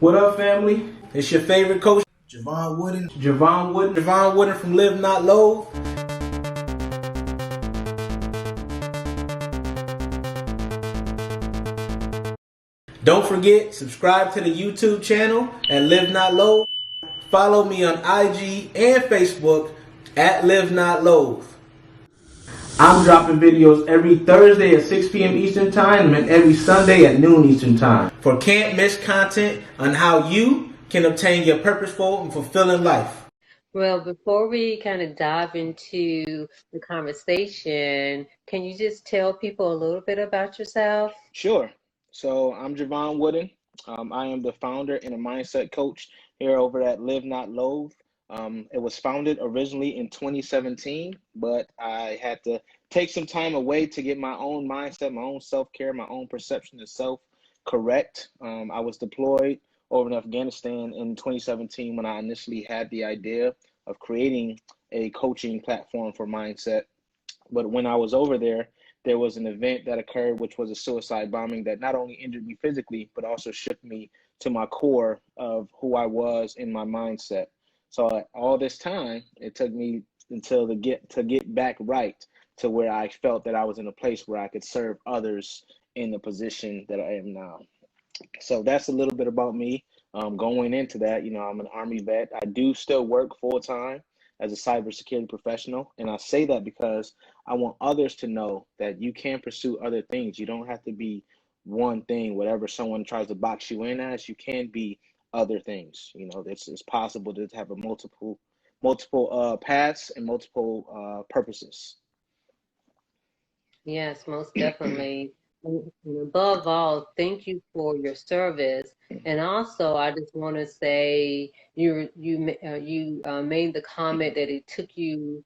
What up, family? It's your favorite coach, Javon Wooden from Live Not Loathe. Don't forget, subscribe to the YouTube channel at Live Not Loathe. Follow me on IG and Facebook at Live Not Loathe. I'm dropping videos every Thursday at 6 p.m. Eastern Time and every Sunday at noon Eastern Time for can't miss content on how you can obtain your purposeful and fulfilling life. Well, before we kind of dive into the conversation, can you just tell people a little bit about yourself? Sure. So I'm Javon Wooden. I am the founder and a mindset coach here over at Live Not Loathe. It was founded originally in 2017, but I had to take some time away to get my own mindset, my own self-care, my own perception of self correct. I was deployed over in Afghanistan in 2017 when I initially had the idea of creating a coaching platform for mindset. But when I was over there was an event that occurred, which was a suicide bombing that not only injured me physically, but also shook me to my core of who I was in my mindset. So all this time, it took me until to get back right to where I felt that I was in a place where I could serve others in the position that I am now. So that's a little bit about me. Going into that, I'm an Army vet. I do still work full time as a cybersecurity professional. And I say that because I want others to know that you can pursue other things. You don't have to be one thing, whatever someone tries to box you in as, you can be other things. It's possible to have a multiple paths and multiple purposes. Yes, most definitely. And above all, thank you for your service. And also, I just want to say you made the comment that it took you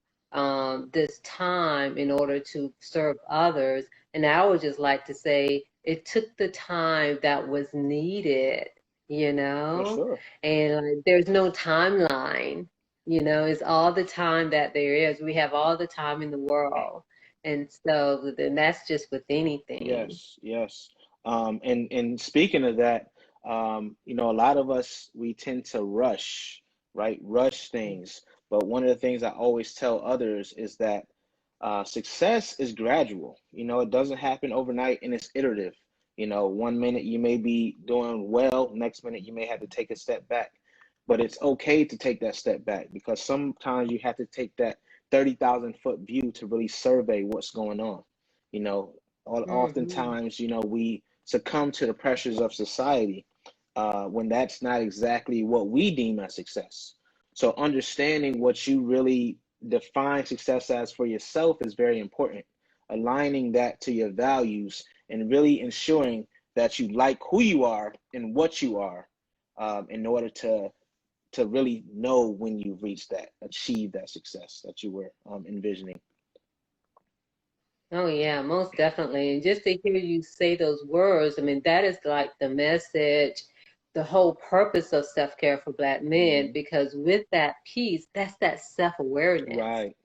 this time in order to serve others. And I would just like to say it took the time that was needed, you For know? sure. And there's no timeline, it's all the time that there is. We have all the time in the world. And so then that's just with anything. Yes, yes. And speaking of that, a lot of us, we tend to rush, right? Rush things. But one of the things I always tell others is that success is gradual. It doesn't happen overnight and it's iterative. One minute you may be doing well, next minute you may have to take a step back. But it's okay to take that step back because sometimes you have to take that 30,000-foot view to really survey what's going on. You know, Hmm. Oftentimes, we succumb to the pressures of society when that's not exactly what we deem as success. So understanding what you really define success as for yourself is very important. Aligning that to your values and really ensuring that you like who you are and what you are in order to really know when you've reached that, achieve that success that you were envisioning. Oh yeah, most definitely. And just to hear you say those words, I mean, that is like the message, the whole purpose of self-care for Black men, Hmm. because with that piece, that's that self-awareness. Right,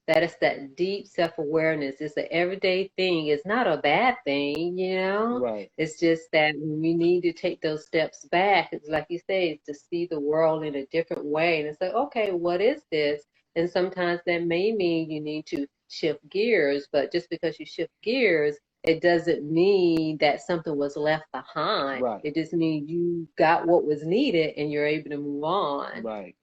That is that deep self-awareness. It's an everyday thing. It's not a bad thing. right. It's just that we need to take those steps back. It's like you say, it's to see the world in a different way. And it's like, okay, what is this? And sometimes that may mean you need to shift gears, but just because you shift gears, it doesn't mean that something was left behind. Right, It just means you got what was needed and you're able to move on. right.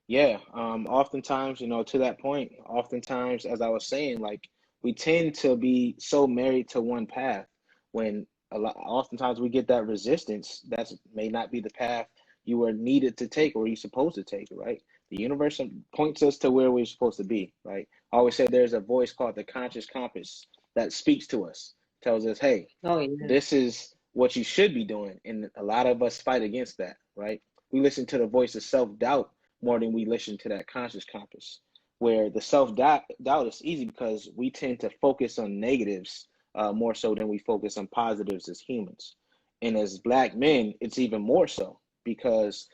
Yeah. Oftentimes, to that point, oftentimes, as I was saying, like we tend to be so married to one path when oftentimes we get that resistance. That may not be the path you were needed to take or you're supposed to take, right? The universe points us to where we're supposed to be, right? I always say there's a voice called the conscious compass that speaks to us, tells us, hey, Oh, yeah. this is what you should be doing. And a lot of us fight against that, right? We listen to the voice of self doubt more than we listen to that conscious compass. Where the self doubt is easy because we tend to focus on negatives more so than we focus on positives as humans. And as Black men, it's even more so because,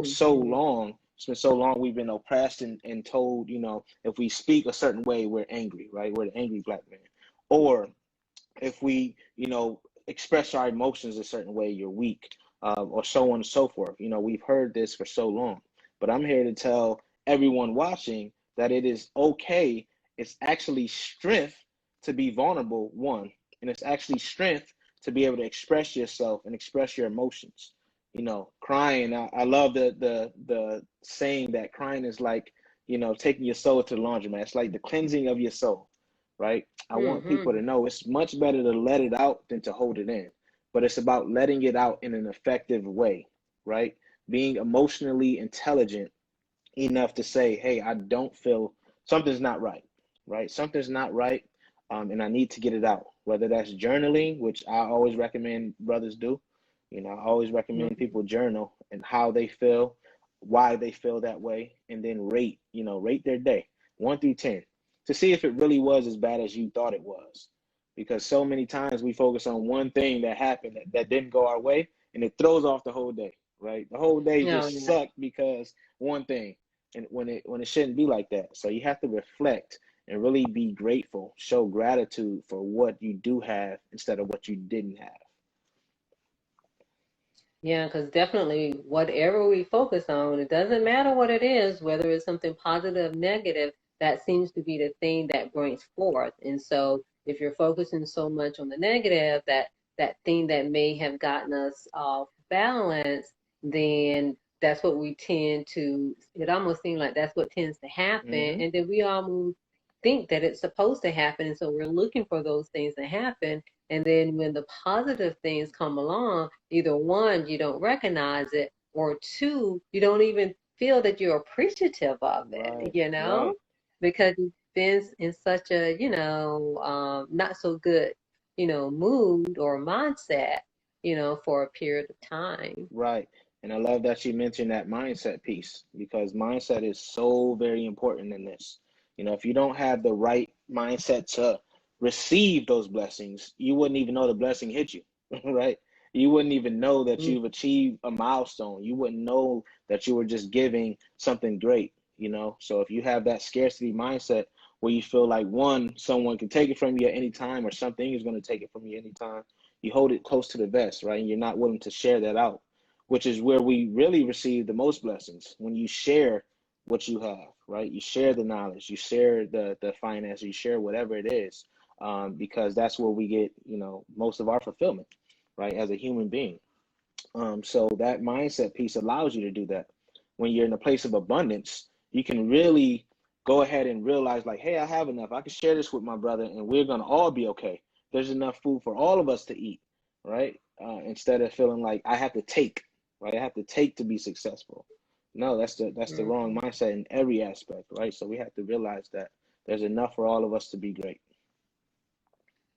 so Hmm. long, it's been so long we've been oppressed and told, if we speak a certain way, we're angry, right? We're the angry Black man. Or if we, express our emotions a certain way, you're weak. or so on and so forth. You know, we've heard this for so long, but I'm here to tell everyone watching that it is okay. It's actually strength to be vulnerable, one, and it's actually strength to be able to express yourself and express your emotions. You know, crying. I love the saying that crying is like, you know, taking your soul to the laundromat. It's like the cleansing of your soul, right? I want people to Mm-hmm. know it's much better to let it out than to hold it in, but it's about letting it out in an effective way, right? Being emotionally intelligent enough to say, hey, I don't feel something's not right, right? Something's not right, and I need to get it out. Whether that's journaling, which I always recommend brothers do. You know, I always recommend people journal and how they feel, why they feel that way, and then rate, you know, rate their day 1 through 10 to see if it really was as bad as you thought it was. Because so many times we focus on one thing that happened that didn't go our way, and it throws off the whole day, right? The whole day Oh, just yeah. sucked because one thing, and when it shouldn't be like that. So you have to reflect and really be grateful, show gratitude for what you do have instead of what you didn't have. Yeah, because definitely whatever we focus on, it doesn't matter what it is, whether it's something positive, negative, that seems to be the thing that brings forth. And so if you're focusing so much on the negative, that thing that may have gotten us off balance, then that's what we tend to, it almost seems like that's what tends to happen. Hmm. And then we almost think that it's supposed to happen. And so we're looking for those things to happen. And then when the positive things come along, either one, you don't recognize it, or two, you don't even feel that you're appreciative of Right, it, you know, right, because you've been in such a, not so good, mood or mindset, for a period of time. right. And I love that you mentioned that mindset piece because mindset is so very important in this. You know, if you don't have the right mindset to receive those blessings, you wouldn't even know the blessing hit you, right? You wouldn't even know that Mm. you've achieved a milestone. You wouldn't know that you were just giving something great, you know? So if you have that scarcity mindset where you feel like one, someone can take it from you at any time or something is going to take it from you anytime, you hold it close to the vest, right? And you're not willing to share that out, which is where we really receive the most blessings when you share what you have, right? You share the knowledge, you share the finance, you share whatever it is, because that's where we get, you know, most of our fulfillment, right? As a human being. So that mindset piece allows you to do that. When you're in a place of abundance, you can really go ahead and realize, like, hey, I have enough. I can share this with my brother, and we're gonna all be okay. There's enough food for all of us to eat, right? Instead of feeling like I have to take, right? I have to take to be successful. No, that's the wrong Mhm. mindset in every aspect, right? So we have to realize that there's enough for all of us to be great.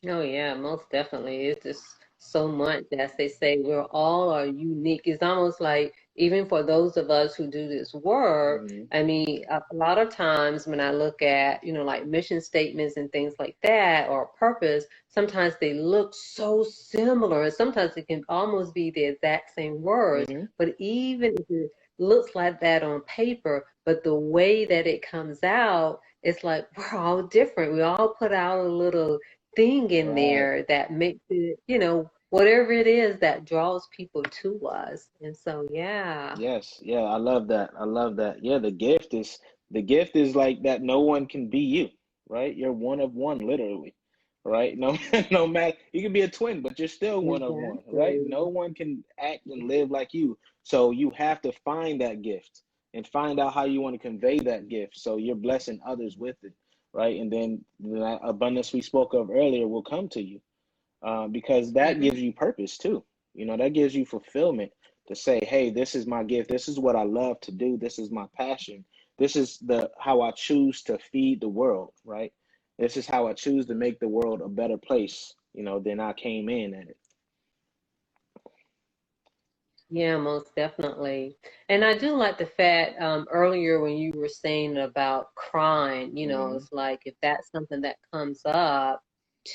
Oh yeah, most definitely. It's just so much, as they say, we're all are unique. It's almost like even for those of us who do this work, Hmm. I mean, a lot of times when I look at, like mission statements and things like that or purpose, sometimes they look so similar and sometimes it can almost be the exact same words. Hmm. But even if it looks like that on paper, but the way that it comes out, it's like we're all different. We all put out a little thing in Right. there that makes it, whatever it is that draws people to us. And so, yeah. Yes, yeah, I love that. I love that. Yeah, the gift is like that no one can be you, right? You're one of one, literally. Right? No no matter you can be a twin, but you're still one of one, right? Exactly. No one can act and live like you. So you have to find that gift and find out how you want to convey that gift so you're blessing others with it, right? And then the abundance we spoke of earlier will come to you because that Hmm. gives you purpose too. You know, that gives you fulfillment to say, hey, this is my gift. This is what I love to do. This is my passion. This is the how I choose to feed the world, right? This is how I choose to make the world a better place, you know, than I came in at it. Yeah, most definitely. And I do like the fact earlier when you were saying about crying, Hmm. it's like if that's something that comes up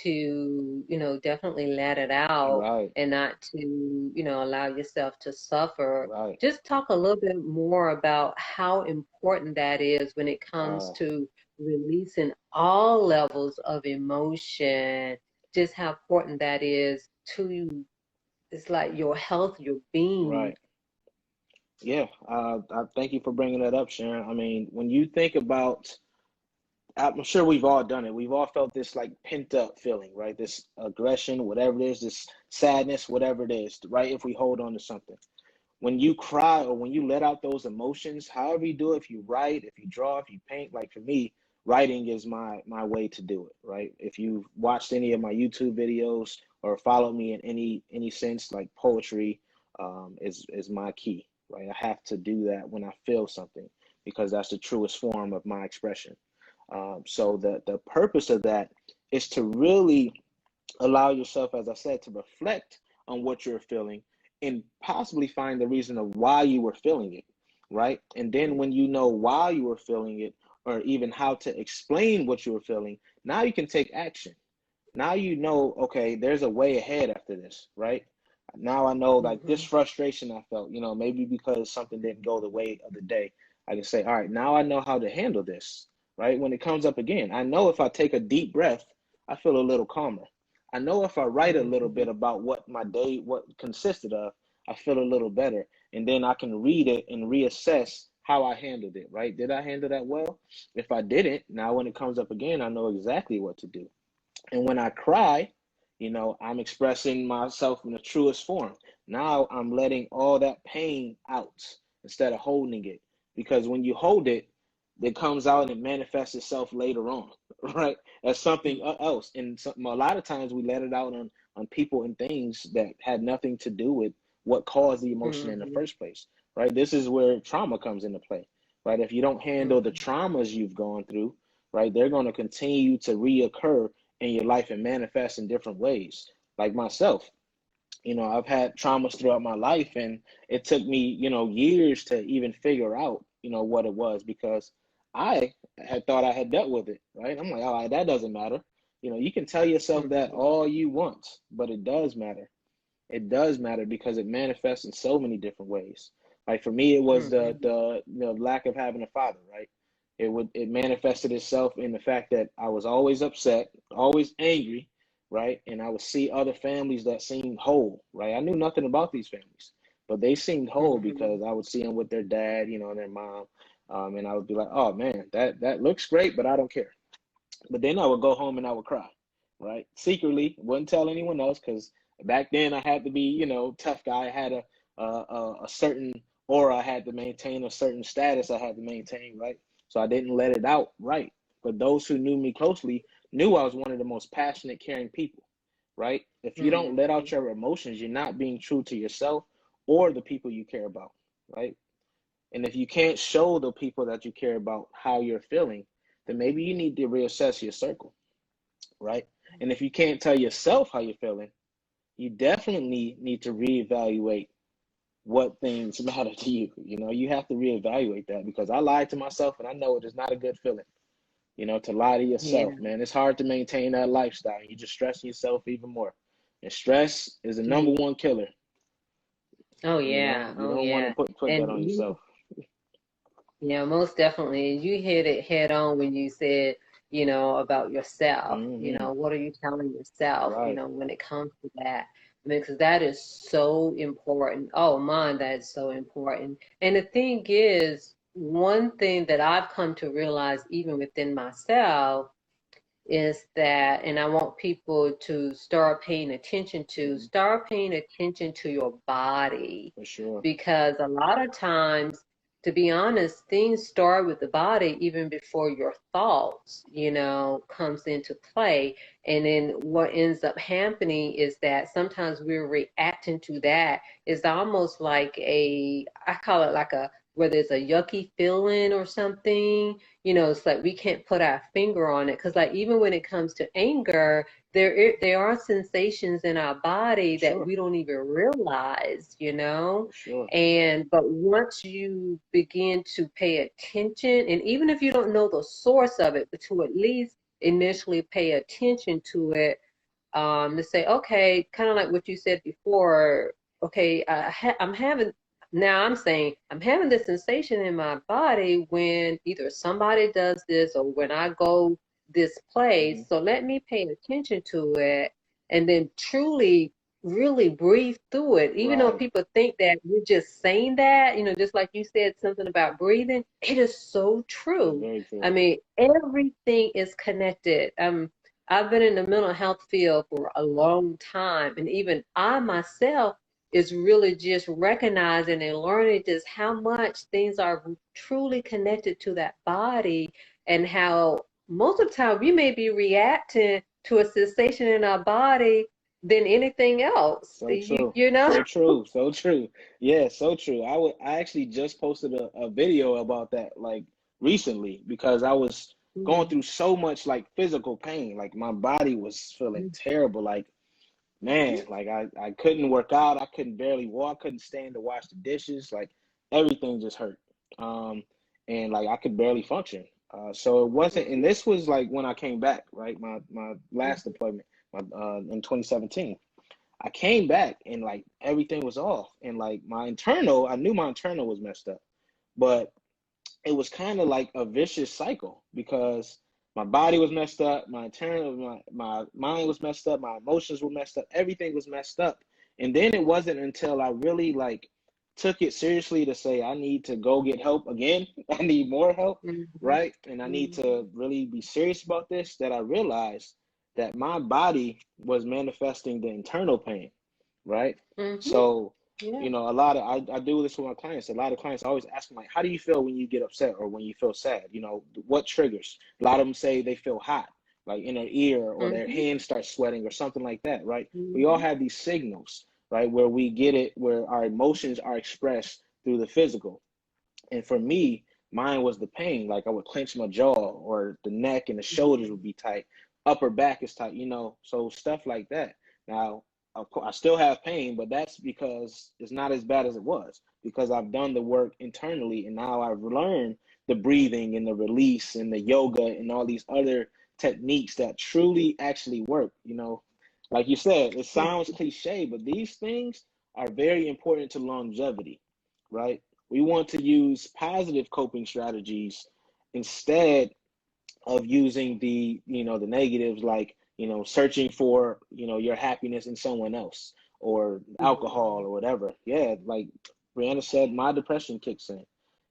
to, definitely let it out Right, and not to, allow yourself to suffer. right. Just talk a little bit more about how important that is when it comes Uh, to releasing all levels of emotion, just how important that is to it's like your health, your being. Right. Yeah. I thank you for bringing that up, Sharon. I mean, when you think about, I'm sure we've all done it. We've all felt this like pent up feeling, right? This aggression, whatever it is, this sadness, whatever it is, right? If we hold on to something. When you cry or when you let out those emotions, however you do it, if you write, if you draw, if you paint, like for me, writing is my way to do it, right? If you've watched any of my YouTube videos or follow me in any sense, like poetry is my key, right? I have to do that when I feel something because that's the truest form of my expression. So the purpose of that is to really allow yourself, as I said, to reflect on what you're feeling and possibly find the reason of why you were feeling it, right? And then when you know why you were feeling it, or even how to explain what you were feeling, now you can take action. Now you know, okay, there's a way ahead after this, right? Now I know like this Hmm. frustration I felt, maybe because something didn't go the way of the day. I can say, all right, now I know how to handle this, right? When it comes up again, I know if I take a deep breath, I feel a little calmer. I know if I write a little Hmm. bit about what my day, what consisted of, I feel a little better. And then I can read it and reassess how I handled it, right? Did I handle that well? If I didn't, now when it comes up again, I know exactly what to do. And when I cry, I'm expressing myself in the truest form. Now I'm letting all that pain out instead of holding it. Because when you hold it, it comes out and it manifests itself later on, right? As something else. And a lot of times we let it out on people and things that had nothing to do with what caused the emotion in the Hmm. first place, right? This is where trauma comes into play, right? If you don't handle the Hmm. traumas you've gone through, right, they're going to continue to reoccur in your life and manifest in different ways. Like myself, I've had traumas throughout my life, and it took me, years to even figure out, what it was because I had thought I had dealt with it, right? I'm like, all right, that doesn't matter. You can tell yourself that Hmm. all you want, but it does matter. It does matter because it manifests in so many different ways. Like for me, it was the Hmm. the lack of having a father, right? It manifested itself in the fact that I was always upset, always angry, right? And I would see other families that seemed whole, right? I knew nothing about these families, but they seemed whole Hmm. because I would see them with their dad, and their mom, and I would be like, oh man, that looks great, but I don't care. But then I would go home and I would cry, right? Secretly, wouldn't tell anyone else because back then I had to be, tough guy. I had a certain aura I had to maintain, a certain status I had to maintain, right? So I didn't let it out, right? But those who knew me closely knew I was one of the most passionate, caring people, right? If you don't let out Hmm. your emotions, you're not being true to yourself or the people you care about, right? And if you can't show the people that you care about how you're feeling, then maybe you need to reassess your circle, right? And if you can't tell yourself how you're feeling, you definitely need to reevaluate what things matter to you. You have to reevaluate that because I lied to myself and I know it is not a good feeling, to lie to Yeah. yourself, man. It's hard to maintain that lifestyle. You're just stressing yourself even more. And stress is the number Yeah. one killer. Oh You yeah. you Oh don't want to yeah. put that And on yourself. yeah, most definitely. You hit it head on when you said, about yourself. Hmm. What are you telling yourself, Right. when it comes to that? I mean, because that is so important. Oh, man, that is so important. And the thing is, one thing that I've come to realize, even within myself, is that, and I want people to Hmm. start paying attention to your body. For sure. Because a lot of times, to be honest, things start with the body even before your thoughts, comes into play. And then what ends up happening is that sometimes we're reacting to that. It's almost like I call it like whether it's a yucky feeling or something, it's like we can't put our finger on it because, like, even when it comes to anger, there are sensations in our body For that sure. we don't even realize, For sure. And but once you begin to pay attention, and even if you don't know the source of it, but to at least initially pay attention to it, to say, okay, kind of like what you said before, okay, I'm having, now I'm saying I'm having this sensation in my body when either somebody does this or when I go this Hmm. place. So let me pay attention to it and then truly really breathe through it. Even though Right. people think that we're just saying that, just like you said something about breathing, it is so true. Very true. I mean, everything is connected. I've been in the mental health field for a long time, and even I myself is really just recognizing and learning just how much things are truly connected to that body, and how most of the time we may be reacting to a sensation in our body than anything else. So You, true. you know? So true. So true. Yeah, so true. I actually just posted a video about that like recently because I was going Mhm. through so much like physical pain. Like my body was feeling terrible. Like, man, like I couldn't work out, I couldn't barely walk, couldn't stand to wash the dishes, like everything just hurt. Um and like I could barely function. So it wasn't, and this was like when I came back, right? My last deployment, in 2017. I came back and like everything was off. And like my internal, I knew my internal was messed up, but it was kind of like a vicious cycle because my body was messed up, my internal, my mind was messed up, my emotions were messed up, everything was messed up. And then it wasn't until I really like took it seriously to say I need to go get help again. I need more help, Mhm. right? And I need Mhm. to really be serious about this, that I realized that my body was manifesting the internal pain, right? Mhm. So Yeah. a lot of I do this with my clients. A lot of clients always ask me like, how do you feel when you get upset or when you feel sad? What triggers? A lot of them say they feel hot, like in their ear or their Mhm. hands start sweating or something like that, right? We all Mhm. have these signals, right, where we get it, where our emotions are expressed through the physical. And for me, mine was the pain. Like I would clench my jaw or the neck and the shoulders would be tight. Upper back is tight, so stuff like that. Now, of course, I still have pain, but that's because it's not as bad as it was because I've done the work internally and now I've learned the breathing and the release and the yoga and all these other techniques that truly actually work. Like you said, it sounds cliche, but these things are very important to longevity, right? We want to use positive coping strategies instead of using the negatives, like searching for your happiness in someone else or alcohol Mhm. or whatever. Yeah, like Brianna said, my depression kicks in.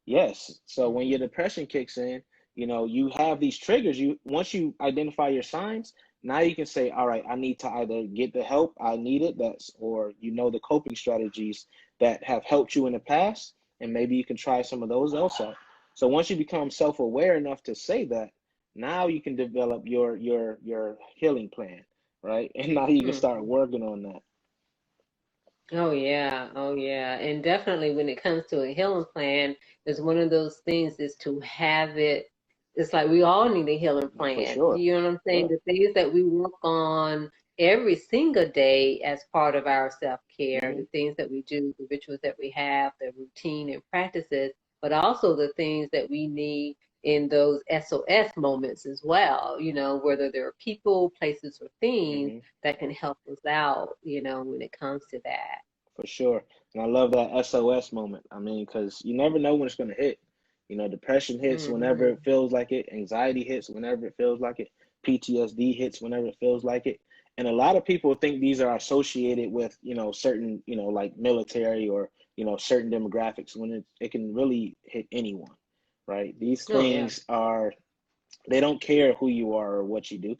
Yes. So when your Mhm. depression kicks in, you have these triggers. You Once you identify your signs, now you can say, all right, I need to either get the help I needed, or the coping strategies that have helped you in the past, and maybe you can try some of those also. So once you become self-aware enough to say that, now you can develop your healing plan, right? And now you can start Mhm. working on that. Oh yeah, oh yeah. And definitely when it comes to a healing plan, it's one of those things is to have it. It's like we all need a healing For plan. sure. You know what I'm saying? Yeah. The things that we work on every single day as part of our self-care, Hmm. the things that we do, the rituals that we have, the routine and practices, but also the things that we need in those SOS moments as well, whether there are people, places, or things Hmm. that can help us out, when it comes to that. For sure. And I love that SOS moment. I mean, because you never know when it's going to hit. Depression hits whenever Hmm. it feels like it. Anxiety hits whenever it feels like it. PTSD hits whenever it feels like it. And a lot of people think these are associated with, certain, like military or, certain demographics when it can really hit anyone, right? These Oh yeah. things they don't care who you are or what you do,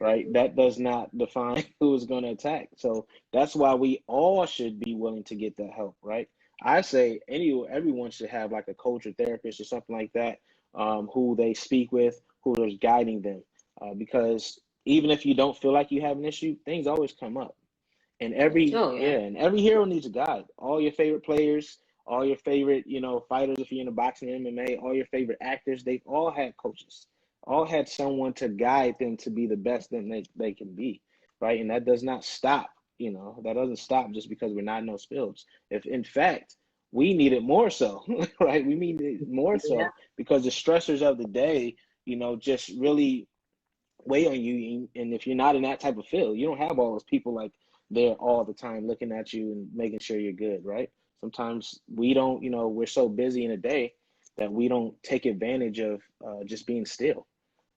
right? That does not define who is going to attack. So that's why we all should be willing to get that help, right? I say everyone should have like a coach or therapist or something like that, who they speak with, who is guiding them, because even if you don't feel like you have an issue, things always come up. And Oh yeah. every hero needs a guide. All your favorite players, all your favorite, fighters, if you're in the boxing, MMA, all your favorite actors, they've all had coaches, all had someone to guide them to be the best that they can be, right? And that does not stop, that doesn't stop just because we're not in those fields. If in fact we need it more so, right? We need it more Yeah. so because the stressors of the day, just really weigh on you. And if you're not in that type of field, you don't have all those people like there all the time looking at you and making sure you're good, right? Sometimes we don't, we're so busy in a day that we don't take advantage of just being still,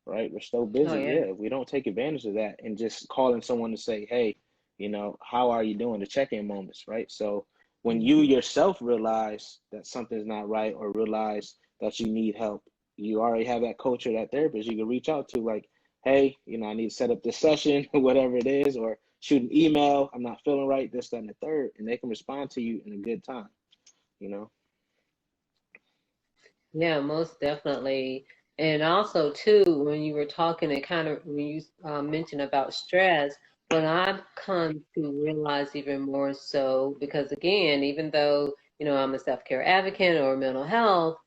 right? We're so Oh busy. yeah. Yeah, we don't take advantage of that and just calling someone to say, hey, You know, how are you doing? The check-in moments, right? So when you Mhm. yourself realize that something's not right or realize that you need help, you already have that coach or that therapist you can reach out to, like, hey, you know, I need to set up this session, whatever it is, or shoot an email. I'm not feeling right, this, that, and the third, and they can respond to you in a good time, you know? Yeah, most definitely. And also too, when you were talking, it kind of when you mentioned about stress, what I've come to realize even more so, because again, even though I'm a self-care advocate or mental health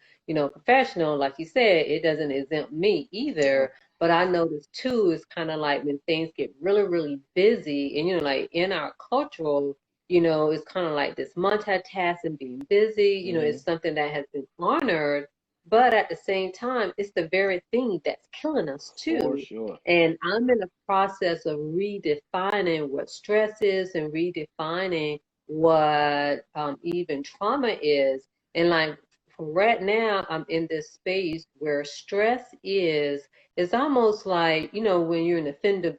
professional, like you said, it doesn't exempt me Right. either. But I notice too, it's kind of like when things get really, really busy, and like in our cultural it's kind of like this multitasking, being busy, Mm-hmm. it's something that has been honored, but at the same time, it's the very thing that's killing us For too. sure. And I'm in the process of redefining what stress is and redefining what even trauma is. And like for right now, I'm in this space where stress is almost like, when you're in a bender,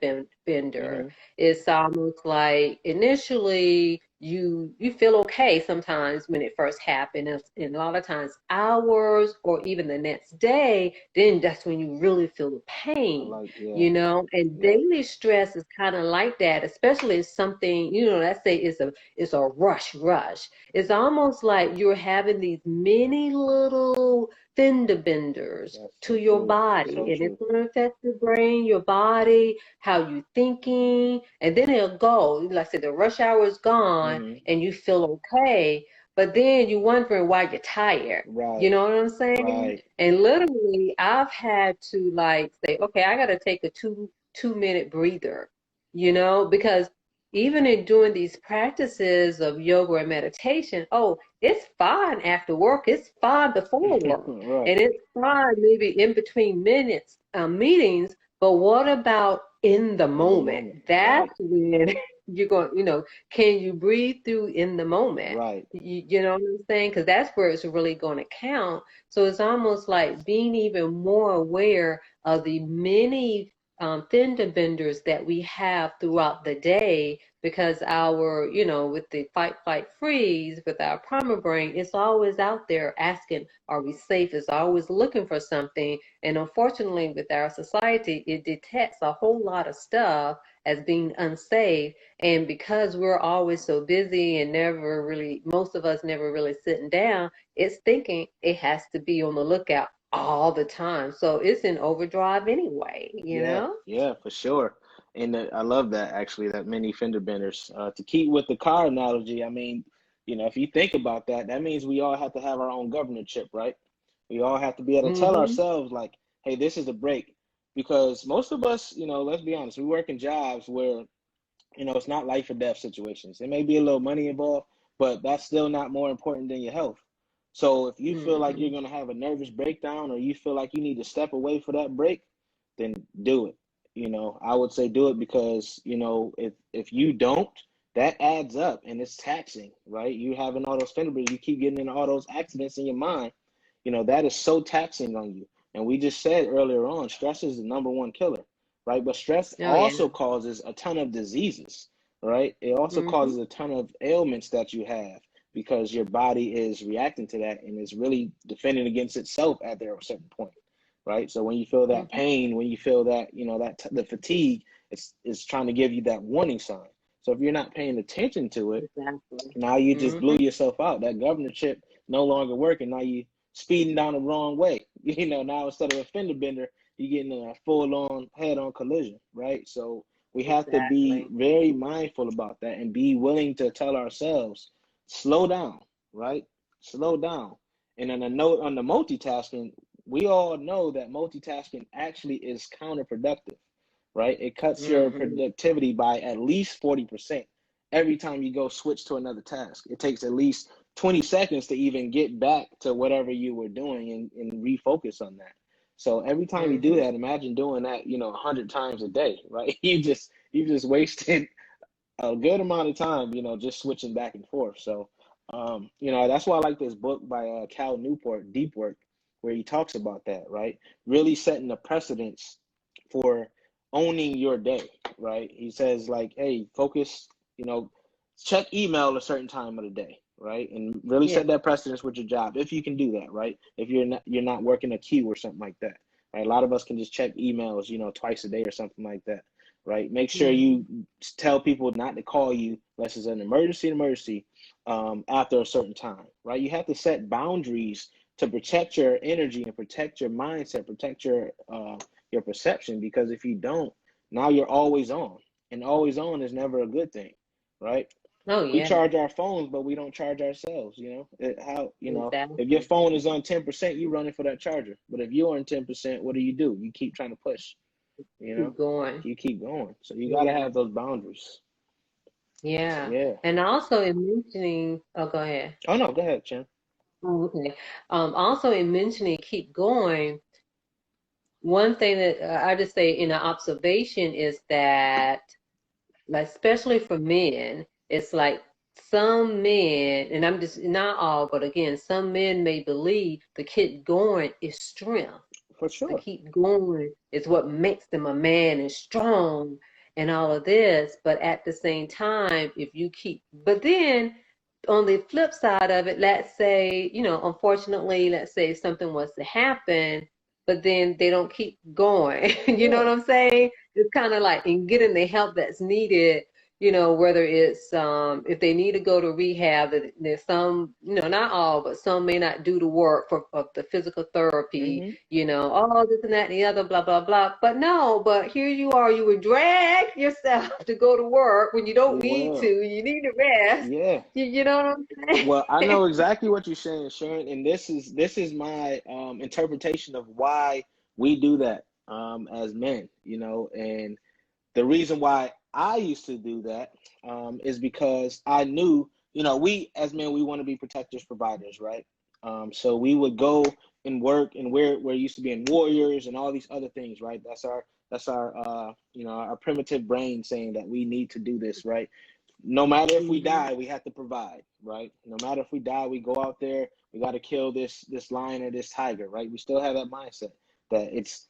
Mm-hmm. it's almost like initially you feel okay sometimes when it first happened, and a lot of times hours or even the next day, then that's when you really feel the I pain, like, yeah, and yeah. daily stress is kind of like that, especially if something, let's say it's a rush. It's almost like you're having these many little fender benders That's to so your true. body, So and it's true. going to affect your brain, your body, how you thinking, and then it'll go. Like I said, the rush hour is gone, Mm-hmm. and you feel okay, but then you're wondering why you're tired. You Right. know what I'm saying? Right. And literally, I've had to like say, okay, I got to take a two minute breather, because even in doing these practices of yoga and meditation, oh, it's fine after work, it's fine before work, Right. and it's fine maybe in between minutes, meetings. But what about in the In the moment? moment. Right. That's when you're going, can you breathe through in the moment? Right. You know what I'm saying? Because that's where it's really going to count. So it's almost like being even more aware of the many fender benders that we have throughout the day, because our, with the fight, flight, freeze, with our primal brain, it's always out there asking, are we safe? It's always looking for something. And unfortunately, with our society, it detects a whole lot of stuff as being unsafe. And because we're always so busy and never really, most of us never really sitting down, it's thinking it has to be on the lookout all the time. So it's in overdrive anyway, you Yeah. know? Yeah, for sure. And I love that, actually, that many fender benders. To keep with the car analogy, I mean, you know, if you think about that, that means we all have to have our own governor chip, right? We all have to be able to tell Mm-hmm. ourselves, like, hey, this is a break. Because most of us, you know, let's be honest, we work in jobs where, you know, it's not life or death situations. There may be a little money involved, but that's still not more important than your health. So if you feel like Mm-hmm. you're going to have a nervous breakdown or you feel like you need to step away for that break, then do it. You know, I would say do it because, you know, if you don't, that adds up and it's taxing, right? You having all those fender you keep getting into all those accidents in your mind, you know, that is so taxing on you. And we just said earlier on, stress is the number one killer, right? But stress Oh yeah. also causes a ton of diseases, right? It also Mm-hmm. causes a ton of ailments that you have because your body is reacting to that and is really defending against itself at there a certain point, right? So when you feel that Mm-hmm. pain, when you feel that, you know, the fatigue, it's trying to give you that warning sign. So if you're not paying attention to it, Exactly. now you just blew Mm-hmm. yourself out. That governor chip no longer working. Now you speeding down the wrong way. You know, now instead of a fender bender, you're getting a full on head on collision, right? So we have to be Exactly. very mindful about that and be willing to tell ourselves, slow down, right? Slow down. And on a note on the multitasking, we all know that multitasking actually is counterproductive, right? It cuts your Mm-hmm. productivity by at least 40% every time you go switch to another task. It takes at least 20 seconds to even get back to whatever you were doing and refocus on that. So every time you do Mm-hmm. that, imagine doing that, you know, 100 times a day, right? You just wasted a good amount of time, you know, just switching back and forth. So, you know, that's why I like this book by Cal Newport, Deep Work, where he talks about that, right? Really setting the precedence for owning your day, right? He says, like, hey, focus you know, check email a certain time of the day, right? And really Yeah. set that precedence with your job if you can do that, right? If you're not working a queue or something like that, right? A lot of us can just check emails, you know, twice a day or something like that, right? Make sure you tell people not to call you unless it's an emergency, after a certain time, right? You have to set boundaries to protect your energy and protect your mindset, protect your perception, because if you don't, now you're always on, and always on is never a good thing, right? Oh We yeah. charge our phones, but we don't charge ourselves. If your Exactly. phone is on 10%, you running for that charger. But if you're on 10%, what do? You keep trying to push, Keep going. you keep going. So you got to Yeah. have those boundaries. So Yeah. yeah. And also in mentioning, oh, go ahead. Oh no, go ahead, Chen. Oh, okay. Also in mentioning keep going, one thing that I just say in an observation is that, like, especially for men, it's like some men, and I'm just not all, but again, some men may believe the keep going is strength. For To sure. keep going is what makes them a man and strong and all of this. But at the same time, if you keep, but then on the flip side of it, let's say, unfortunately, let's say something was to happen, but then they don't keep going. You know what Yeah. I'm saying? It's kind of like in getting the help that's needed, whether it's if they need to go to rehab, that there's some, not all, but some may not do the work of the physical therapy, Mm-hmm. oh, this and that and the other, blah, blah, blah. But no, but here you are, you would drag yourself to go to work when you don't need to, Well, you need to rest. yeah. You know what I'm Well, I saying? know exactly what you're saying, Sharon, and this is my interpretation of why we do that as men, and the reason why I used to do that is because I knew, we as men, we want to be protectors, providers, right? So we would go and work, and we're used to being warriors and all these other things, right? That's our primitive brain saying that we need to do this, right? No matter if we Mhm. die, we have to provide, right? No matter if we die, we go out there, we got to kill this lion or this tiger, right? We still have that mindset that it's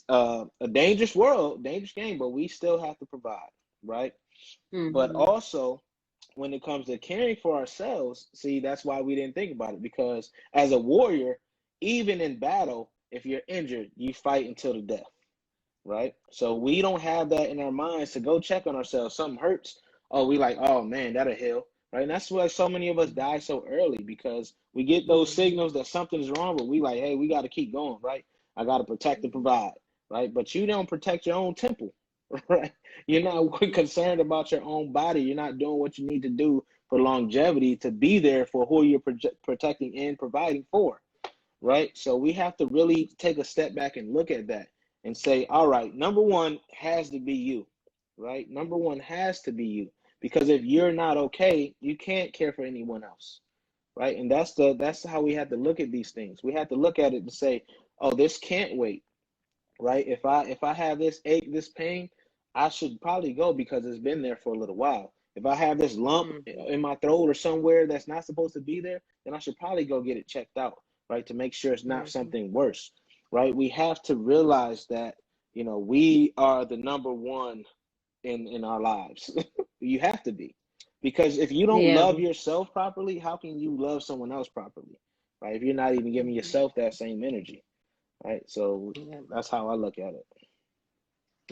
a dangerous world, dangerous game, but we still have to provide, right? But Mhm. also, when it comes to caring for ourselves, see, that's why we didn't think about it, because as a warrior, even in battle, if you're injured, you fight until the death, right? So we don't have that in our minds to go check on ourselves. Something hurts. Oh, we like, oh man, that'll heal, right? And that's why so many of us die so early, because we get those Mhm. signals that something's wrong, but we like, hey, we got to keep going, right? I got to protect and provide, right? But you don't protect your own temple, right? You're not Mhm. concerned about your own body. You're not doing what you need to do for longevity to be there for who you're protecting and providing for, right? So we have to really take a step back and look at that and say, all right, number one has to be you, right? Number one has to be you, because if you're not okay, you can't care for anyone else, right? And that's how we have to look at these things. We have to look at it and say, oh, this can't wait, right? If I have this ache, this pain, I should probably go because it's been there for a little while. If I have this lump Mhm. in my throat or somewhere that's not supposed to be there, then I should probably go get it checked out, right? To make sure it's not Mhm. something worse, right? We have to realize that, we are the number one in our lives. You have to be. Because if you don't Yeah. love yourself properly, how can you love someone else properly? Right? If you're not even giving Mhm. yourself that same energy. Right. So Yeah. that's how I look at it.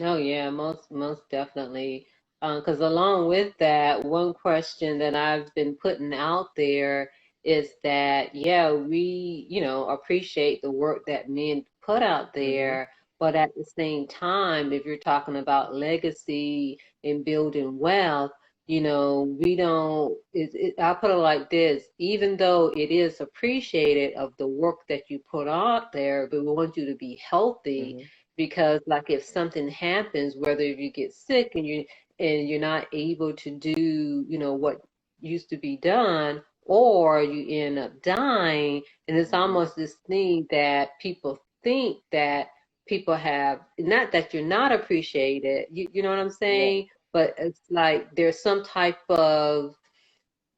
Oh yeah, most definitely. Because along with that, one question that I've been putting out there is that, yeah, we, appreciate the work that men put out Mm-hmm. there, but at the same time, if you're talking about legacy and building wealth, we don't, I put it like this, even though it is appreciated of the work that you put out there, but we want you to be healthy, Mm-hmm. because like if something happens, whether you get sick and you're not able to do what used to be done, or you end up dying, and it's Mm-hmm. almost this thing that people think that people have, not that you're not appreciated, you know what I'm Right. saying, but it's like there's some type of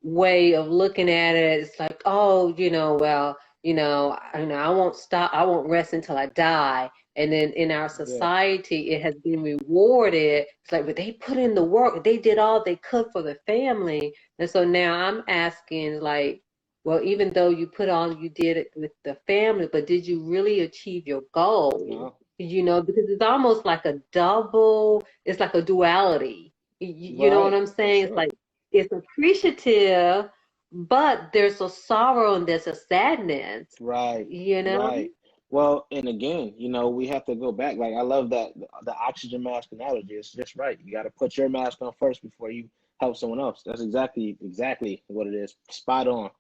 way of looking at it. It's like, oh, well, I won't stop, I won't rest until I die. And then in our Yeah. society, it has been rewarded. It's like, but they put in the work, they did all they could for the family. And so now I'm asking, like, well, even though you put all you did it with the family, but did you really achieve your goal? No. Because it's almost like it's like a duality. You know what Right. I'm For saying? It's sure. like, it's appreciative, but there's a sorrow and there's a sadness, Right. you know? Right. Well, and again, we have to go back. Like, I love that the oxygen mask analogy. It's just right. You got to put your mask on first before you help someone else. That's exactly what it is. Spot on.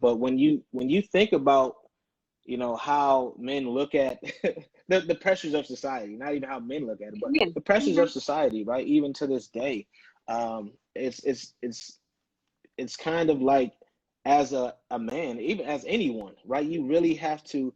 But when you think about, how men look at the pressures of society, not even how men look at it, but Yeah. the pressures Mhm. of society, right? Even to this day, it's kind of like, as a man, even as anyone, right? You really have to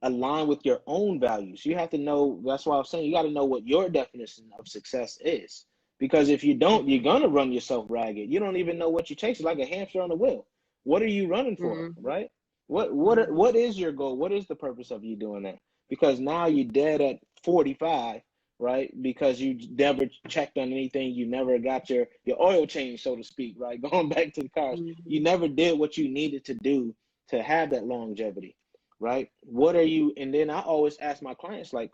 align with your own values. You have to know. That's why I was saying, you got to know what your definition of success is. Because if you don't, you're gonna run yourself ragged. You don't even know what you're chasing, like a hamster on a wheel. What are you running for, Mhm. right? What is your goal? What is the purpose of you doing that? Because now you're dead at 45, right? Because you never checked on anything, you never got your oil change, so to speak, right? Going back to the cars, you Mhm. never did what you needed to do to have that longevity, right? What are you? And then I always ask my clients, like,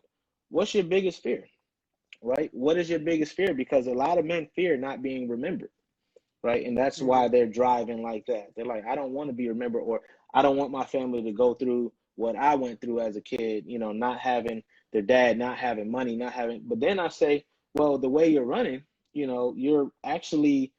what's your biggest fear, right? What is your biggest fear? Because a lot of men fear not being remembered, right? And that's why Mhm. they're driving like that. They're like, I don't want to be remembered, or I don't want my family to go through what I went through as a kid, not having their dad, not having money, not having. But then I say, well, the way you're running, you're actually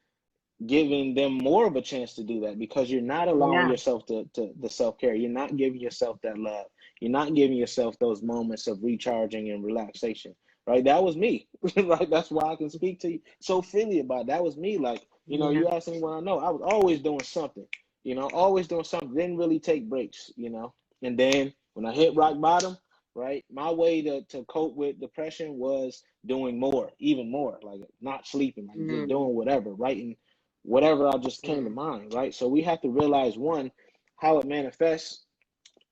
giving them more of a chance to do that, because you're not allowing Yeah. yourself to the self-care. You're not giving yourself that love. You're not giving yourself those moments of recharging and relaxation, right? That was me. Right? That's why I can speak to you so freely about it. That was me. Like, Yeah. you ask anyone I know, I was always doing something, always doing something. Didn't really take breaks. And then when I hit rock bottom, right, my way to cope with depression was doing more, even more, like not sleeping, like just Mhm. doing whatever, writing whatever I just came to Mhm. mind, right? So we have to realize, one, how it manifests,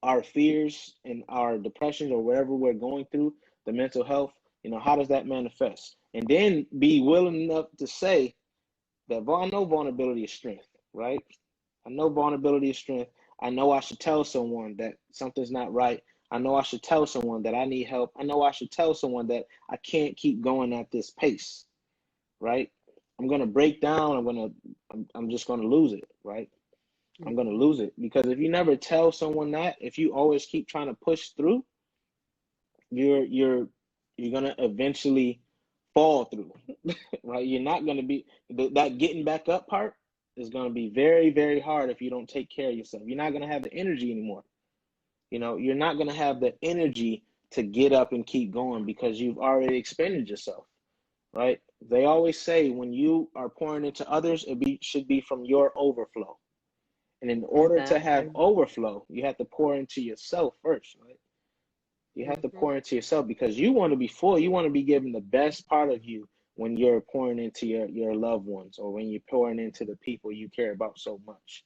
our fears and our depressions, or whatever we're going through, the mental health, how does that manifest? And then be willing enough to say that, I know vulnerability is strength, right? I know vulnerability is strength. I know I should tell someone that something's not right. I know I should tell someone that I need help. I know I should tell someone that I can't keep going at this pace, right? I'm gonna break down. I'm just gonna lose it, right? I'm gonna Mhm. lose it, because if you never tell someone that, if you always keep trying to push through, you're gonna eventually fall through, right? You're not gonna be that getting back up part is gonna be very, very hard if you don't take care of yourself. You're not gonna have the energy anymore. You're not gonna have the energy to get up and keep going, because you've already expended yourself, right? They always say, when you are pouring into others, should be from your overflow. And in order to have Exactly. overflow, you have to pour into yourself first, right? You have to Mhm. pour into yourself, because you want to be full. You want to be given the best part of you when you're pouring into your loved ones, or when you're pouring into the people you care about so much,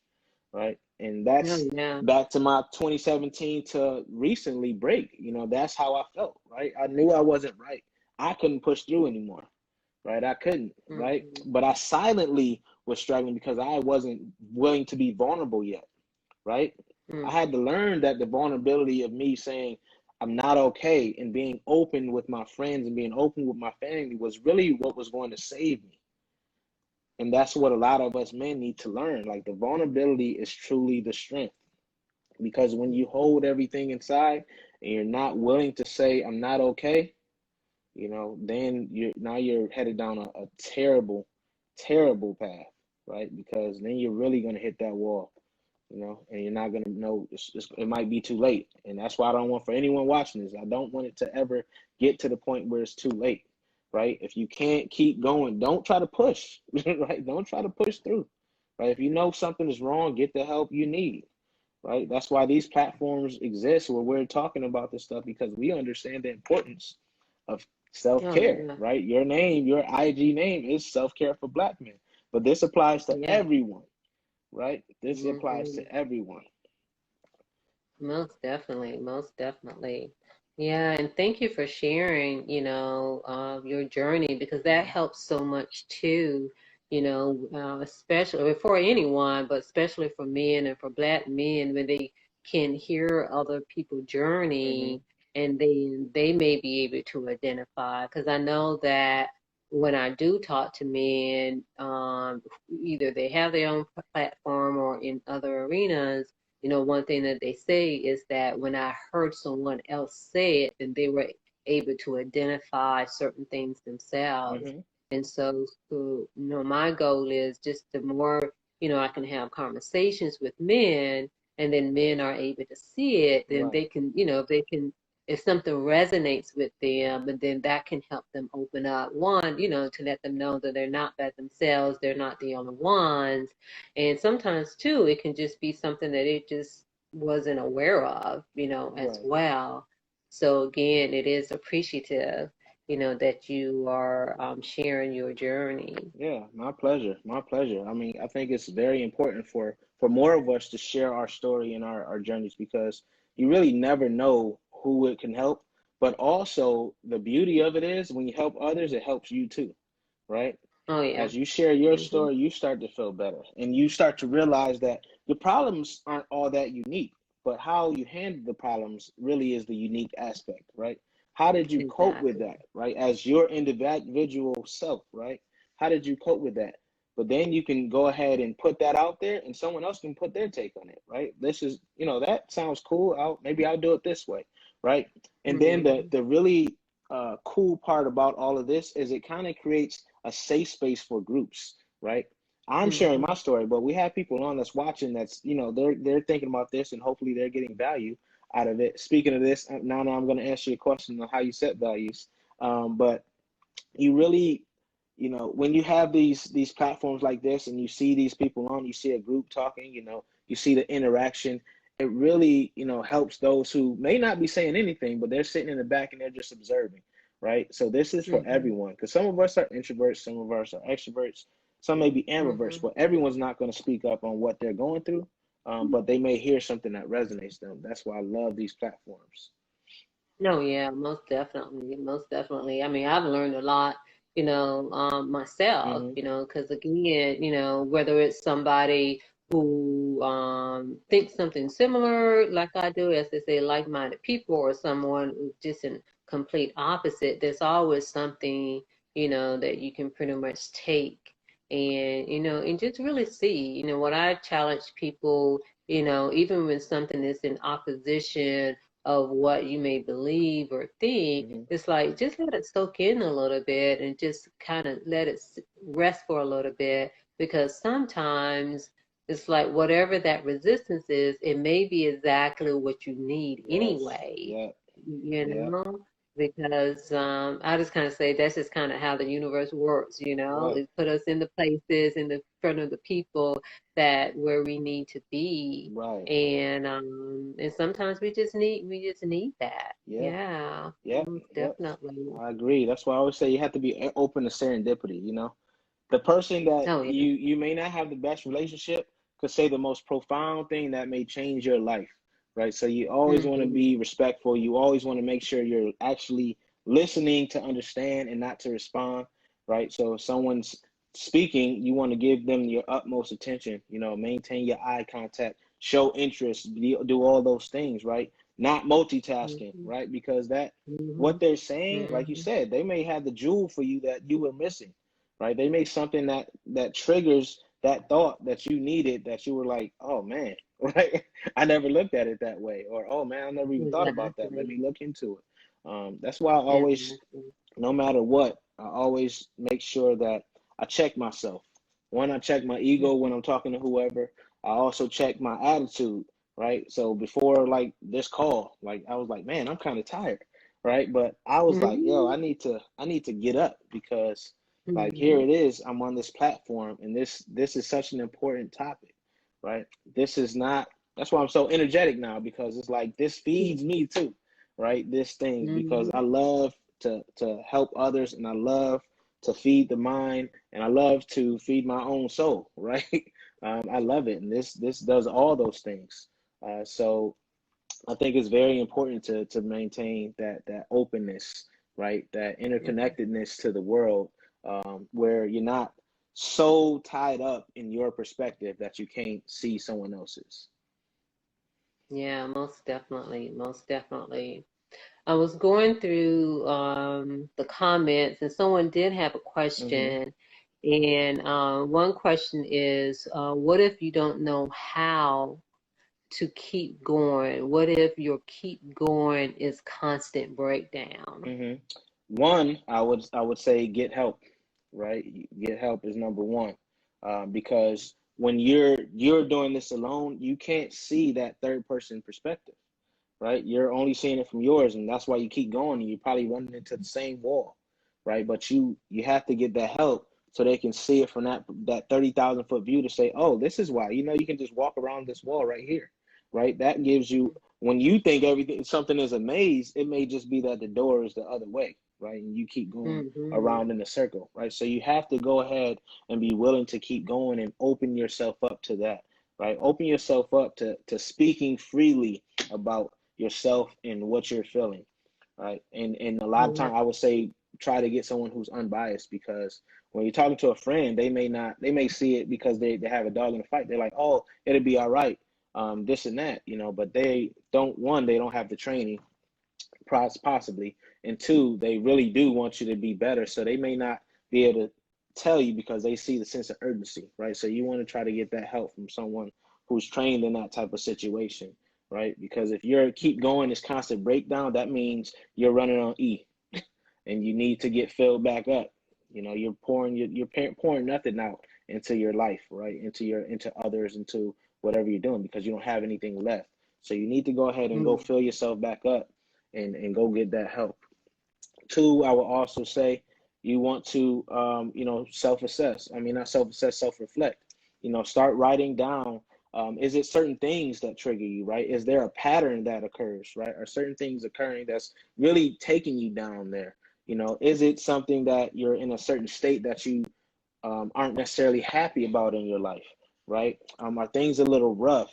right? And Oh, that's yeah. back to my 2017 to recently break. That's how I felt, right? I knew I wasn't right. I couldn't push through anymore, right? I couldn't, right? Mhm. But I silently was struggling because I wasn't willing to be vulnerable yet, right? I Mhm. had to learn that the vulnerability of me saying I'm not okay, and being open with my friends and being open with my family, was really what was going to save me. And that's what a lot of us men need to learn. Like, the vulnerability is truly the strength, because when you Mhm. hold everything inside and you're not willing to say I'm not okay, then you're headed down a terrible, terrible path, right? Because then you're really going to hit that wall, and you're not going to know. It might be too late. And that's why I don't want, for anyone watching this, I don't want it to ever get to the point where it's too late, right? If you can't keep going, don't try to push, right? Don't try to push through, right? If you know something is wrong, get the help you need, right? That's why these platforms exist, where we're talking about this stuff, because we understand the importance of Oh, self-care, yeah. right? Your name, your IG name is self-care for Black men, but this applies to Yeah. everyone, right? This applies Mhm. to everyone. Most definitely, most definitely. Yeah, and thank you for sharing, your journey because that helps so much too, especially for anyone, but especially for men and for Black men when they can hear other people's Hmm. journey and they may be able to identify. Because I know that when I do talk to men, either they have their own platform or in other arenas, one thing that they say is that when I heard someone else say it, then they were able to identify certain things themselves. Hmm. And so, my goal is just the more, I can have conversations with men and then men are able to see it, then Right. they can, if something resonates with them, and then that can help them open up, one, to let them know that they're not by themselves, they're not the only ones, and sometimes too, it can just be something that it just wasn't aware of, as Right. well. So again, it is appreciative, that you are sharing your journey. Yeah, my pleasure. My pleasure. I mean, I think it's very important for more of us to share our story and our journeys because you really never know who it can help. But also the beauty of it is when you help others, it helps you too, right? Oh yeah. As you share your Hmm. story, you start to feel better and you start to realize that your problems aren't all that unique, but how you handle the problems really is the unique aspect, right? How did you cope with Exactly. that, right? As your individual self, right? How did you cope with that? But then you can go ahead and put that out there and someone else can put their take on it, right? This is, that sounds cool. Maybe I'll do it this way, right? And then the Hmm. the really cool part about all of this is it kind of creates a safe space for groups, right? I'm sharing my Hmm. story, but we have people on that's watching that's, they're thinking about this and hopefully they're getting value out of it. Speaking of this, now I'm going to answer your question on how you set values. But you really, when you have these platforms like this and you see these people on, you see a group talking, you see the interaction, it really, helps those who may not be saying anything, but they're sitting in the back and they're just observing, right? So this is for Hmm. everyone because some of us are introverts, some of us are extroverts, some may be ambiverts, Hmm. but everyone's not going to speak up on what they're going through. But they may hear something that resonates them. That's why I love these platforms. No, yeah, most definitely, most definitely. I mean, I've learned a lot, myself, Hmm. because again, whether it's somebody who thinks something similar like I do, as they say, like-minded people, or someone who's just in complete opposite, there's always something, that you can pretty much take and, and just really see, what I challenge people, even when something is in opposition of what you may believe or think, Hmm. it's like just let it soak in a little bit and just kind of let it rest for a little bit because sometimes it's like whatever that resistance is, it may be exactly what you need Yes. anyway, Yeah. you Yeah. know? Because I just kind of say that's just kind of how the universe works, Right. It put us in the places in the front of the people that where we need to be, Right. and sometimes we just need that. Yeah. Yeah, Yep. most Yep. definitely. I agree. That's why I always say you have to be open to serendipity. The person that Oh yeah. you may not have the best relationship could say the most profound thing that may change your life, right? So you always want to Hmm. be respectful. You always want to make sure you're actually listening to understand and not to respond, right? So if someone's speaking, you want to give them your utmost attention. Maintain your eye contact, show interest, do all those things, right? Not multitasking, Hmm. right? Because that what Hmm. they're saying, like you Hmm. said, they may have the jewel for you that you were missing, right? They make something that triggers that thought that you needed that you were like, oh man, right? I never looked at it that way, or oh man, I never even thought about that. Let Exactly. me look into it. That's why I always, Exactly. no matter what, I always make sure that I check myself. One, I check my ego when I'm talking to whoever. I also check my attitude, right? So before like this call, like I was like, man, I'm kind of tired, right? But I was like, yo, Hmm. I need to get up because like here Hmm. it is, I'm on this platform and this is such an important topic, right? This is not That's why I'm so energetic now because it's like this feeds me too, right? This thing because I Hmm. love to help others and I love to feed the mind and I love to feed my own soul, right? I love it, and this does all those things. So I think it's very important to maintain that openness, right? That interconnectedness to the world, where you're not so tied up in your perspective that you can't see someone else's. Yeah, most definitely, most definitely. I was going through the comments, and someone did have a Hmm. question. And one question is, what if you don't know how to keep going? What if your keep going is constant breakdown? Hmm. One, I would say get help, right? Get help is number one, because when you're doing this alone, you can't see that third person perspective, right? You're only seeing it from yours, and that's why you keep going, and you're probably running into the same wall, right? But you have to get that help so they can see it from that 30,000 foot view to say, oh, this is why. You can just walk around this wall right here, right? That gives you, when you think everything something is a maze, it may just be that the door is the other way, right? And you keep going Hmm. around in a circle, right? So you have to go ahead and be willing to keep going and open yourself up to that, right? Open yourself up to speaking freely about yourself and what you're feeling, right? And a lot of Yeah. time I would say try to get someone who's unbiased, because when you're talking to a friend, they may see it because they have a dog in the fight. They're like, oh, it'll be all right, this and that, but they don't have the training, possibly, and two, they really do want you to be better, so they may not be able to tell you because they see the sense of urgency, right? So you want to try to get that help from someone who's trained in that type of situation, right? Because if you're keep going this constant breakdown, that means you're running on E, and you need to get filled back up. You're pouring nothing out into your life, right? Into others, into whatever you're doing, because you don't have anything left. So you need to go ahead and go Mm. fill yourself back up, and go get that help. Two, I will also say you want to, self-assess. I mean, not self-assess, self-reflect. Start writing down. Is it certain things that trigger you, right? Is there a pattern that occurs, right? Are certain things occurring that's really taking you down there? Is it something that you're in a certain state that you aren't necessarily happy about in your life, right? Are things a little rough?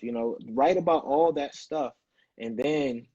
Write about all that stuff, and then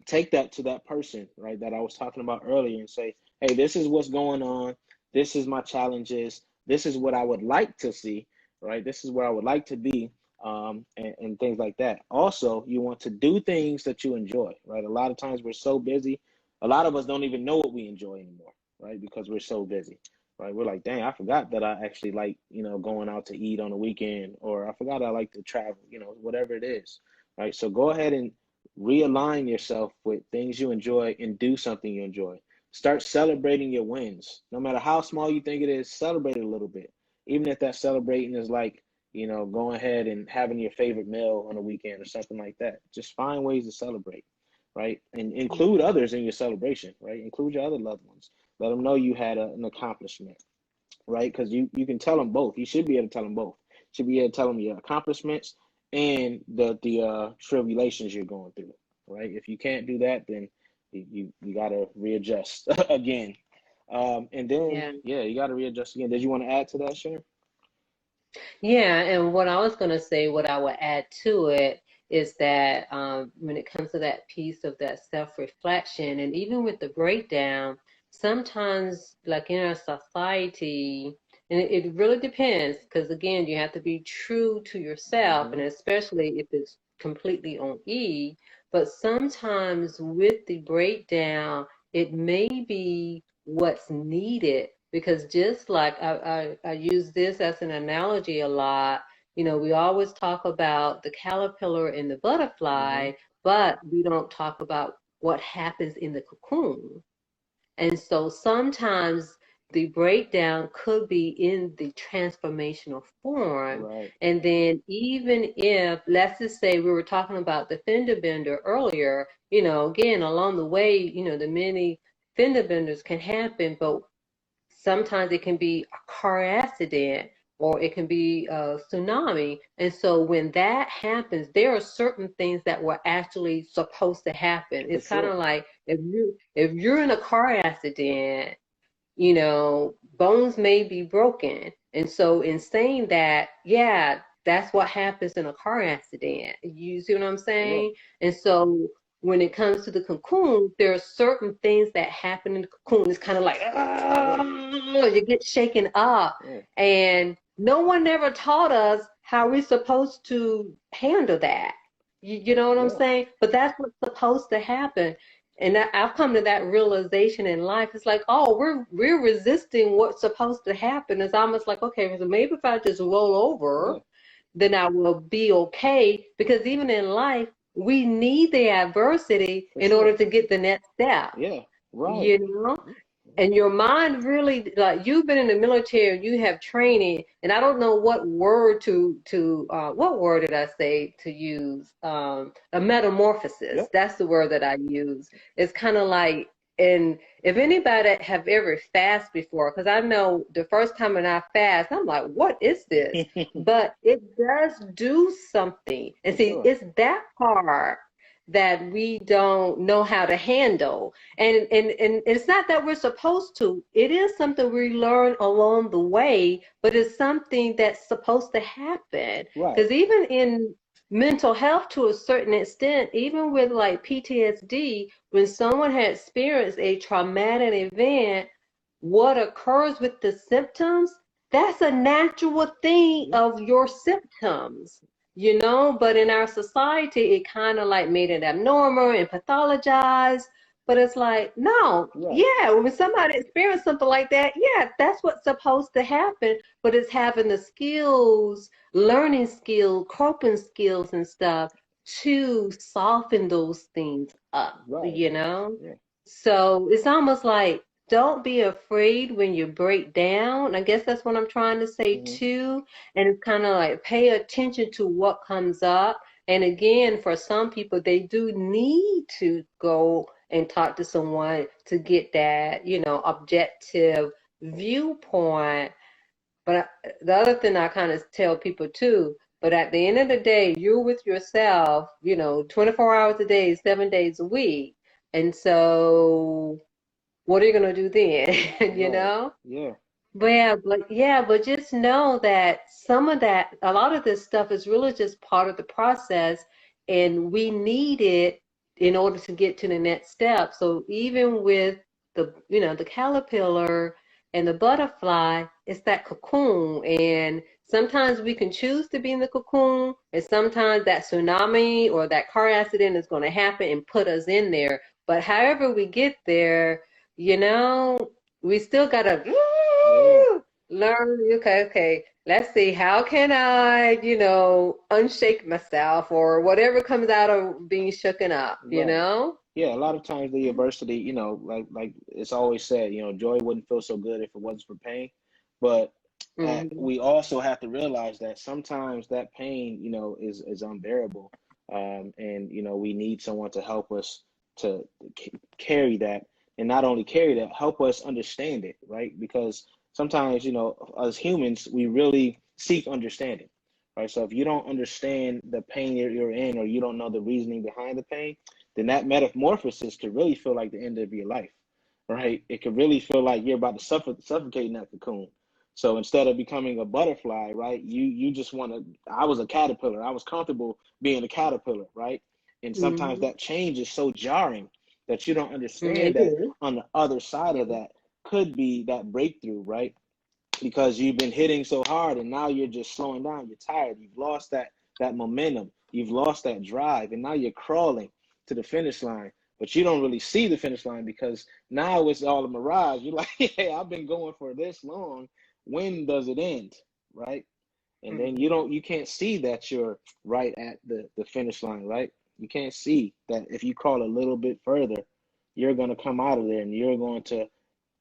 take that to that person, right, that I was talking about earlier, and say, hey, this is what's going on. This is my challenges. This is what I would like to see, right? This is where I would like to be, and things like that. Also, you want to do things that you enjoy, right? A lot of times we're so busy. A lot of us don't even know what we enjoy anymore, right? Because we're so busy, right? We're like, dang, I forgot that I actually like, going out to eat on the weekend, or I forgot I like to travel, whatever it is, right? So go ahead and realign yourself with things you enjoy and do something you enjoy. Start celebrating your wins. No matter how small you think it is, celebrate it a little bit. Even if that celebrating is like, going ahead and having your favorite meal on a weekend or something like that. Just find ways to celebrate, right? And include others in your celebration, right? Include your other loved ones. Let them know you had an accomplishment, right? Because you can tell them both. You should be able to tell them both. You should be able to tell them your accomplishments and the tribulations you're going through, right? If you can't do that, then you got to readjust again. And then, Yeah. yeah, you got to readjust again. Did you want to add to that, Sharon? Yeah, and what I was going to say, what I would add to it is that when it comes to that piece of that self-reflection, and even with the breakdown, sometimes, like in our society, and it really depends, because again, you have to be true to yourself, and Mm-hmm. especially if it's completely on E, but sometimes with the breakdown, it may be what's needed because just like I use this as an analogy a lot, we always talk about the caterpillar and the Mm-hmm. butterfly, but we don't talk about what happens in the cocoon. And so sometimes the breakdown could be in the transformational form. Right. And then even if, let's just say we were talking about the fender bender earlier, again, along the way, the many fender benders can happen, but sometimes it can be a car accident or it can be a tsunami. And so when that happens, there are certain things that were actually supposed to happen. For It's kind sure. of like if you're in a car accident, bones may be broken. And so in saying that, yeah, that's what happens in a car accident. You see what I'm Yeah. saying? And so when it comes to the cocoon, there are certain things that happen in the cocoon. It's kind of like, you get shaken up. Yeah. And no one ever taught us how we're supposed to handle that. You know what I'm Yeah. saying? But that's what's supposed to happen. And I've come to that realization in life. It's like, oh, we're resisting what's supposed to happen. It's almost like, okay, so maybe if I just roll over, Yeah. then I will be okay. Because even in life, we need the adversity For in order sure. to get the next step. Yeah. Right. You know? And your mind really, like, you've been in the military, you have training, and I don't know what word what word did I say to use? A metamorphosis. Yep. That's the word that I use. It's kind of like, and if anybody have ever fast before, because I know the first time when I fast, I'm like, what is this? But it does do something. And For see, sure. it's that part that we don't know how to handle. And it's not that we're supposed to. It is something we learn along the way, but it's something that's supposed to happen. Right. Because even in mental health to a certain extent, even with like PTSD, when someone has experienced a traumatic event, what occurs with the symptoms, that's a natural thing Yeah. of your symptoms. But in our society, it kind of like made it abnormal and pathologized. But it's like, no, Right. yeah, when somebody experiences something like that, yeah, that's what's supposed to happen. But it's having the skills, learning skills, coping skills and stuff to soften those things up, Right. you know? Yeah. So it's almost like, don't be afraid when you break down. I guess that's what I'm trying to say Hmm. too. And it's kind of like pay attention to what comes up. And again, for some people, they do need to go and talk to someone to get that, objective viewpoint. But the other thing I kind of tell people too, but at the end of the day, you're with yourself, 24 hours a day, 7 days a week. And so what are you going to do then? you Right. know? Yeah. But just know that a lot of this stuff is really just part of the process, and we need it in order to get to the next step. So even with the caterpillar and the butterfly, it's that cocoon, and sometimes we can choose to be in the cocoon, and sometimes that tsunami or that car accident is going to happen and put us in there. But however we get there, we still gotta Yeah. learn. Okay. Let's see. How can I, unshake myself or whatever comes out of being shooken up, you Right. know? Yeah. A lot of times the adversity, like it's always said, joy wouldn't feel so good if it wasn't for pain. But Hmm. we also have to realize that sometimes that pain, is unbearable. And we need someone to help us to carry that, and not only carry that, help us understand it, right? Because sometimes, as humans, we really seek understanding, right? So if you don't understand the pain you're in, or you don't know the reasoning behind the pain, then that metamorphosis could really feel like the end of your life, right? It could really feel like you're about to suffocate in that cocoon. So instead of becoming a butterfly, right, you just want to. I was a caterpillar. I was comfortable being a caterpillar, right? And sometimes Hmm. that change is so jarring that you don't understand It that is. on the other side of Yeah. that could be that breakthrough, right? Because you've been hitting so hard and now you're just slowing down. You're tired. You've lost that momentum. You've lost that drive, and now you're crawling to the finish line. But you don't really see the finish line because now it's all a mirage. You're like, hey, I've been going for this long. When does it end? Right? And then Hmm. you can't see that you're right at the finish line, right? You can't see that if you crawl a little bit further, you're gonna come out of there and you're going to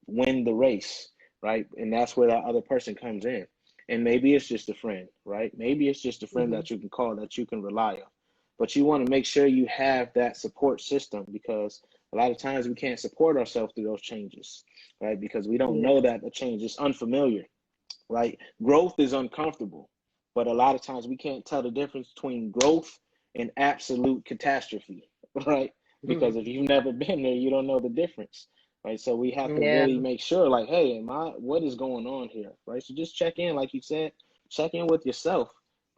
win the race, right? And that's where that other person comes in. And maybe it's just a friend, right? Maybe it's just a friend Hmm. that you can call, that you can rely on. But you want to make sure you have that support system, because a lot of times we can't support ourselves through those changes, right? Because we don't know Yeah. that the change is unfamiliar, right? Growth is uncomfortable, but a lot of times we can't tell the difference between growth and absolute catastrophe, right? Because if Hmm. you've never been there, you don't know the difference, right? So we have to Yeah. really make sure, like, hey, what is going on here, right? So just check in, like you said, check in with yourself,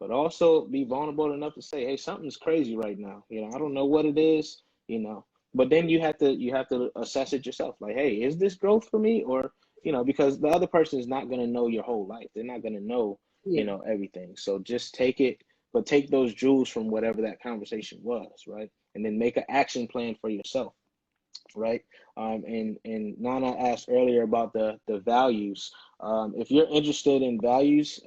but also be vulnerable enough to say, hey, something's crazy right now. You know, I don't know what it is, you know, but then you have to assess it yourself. Like, hey, is this growth for me? Or, you know, because the other person is not going to know your whole life. They're not going to know, Yeah. you know, everything. So just take it, but take those jewels from whatever that conversation was, right? And then make an action plan for yourself, right? And Nana asked earlier about the values. If you're interested in values,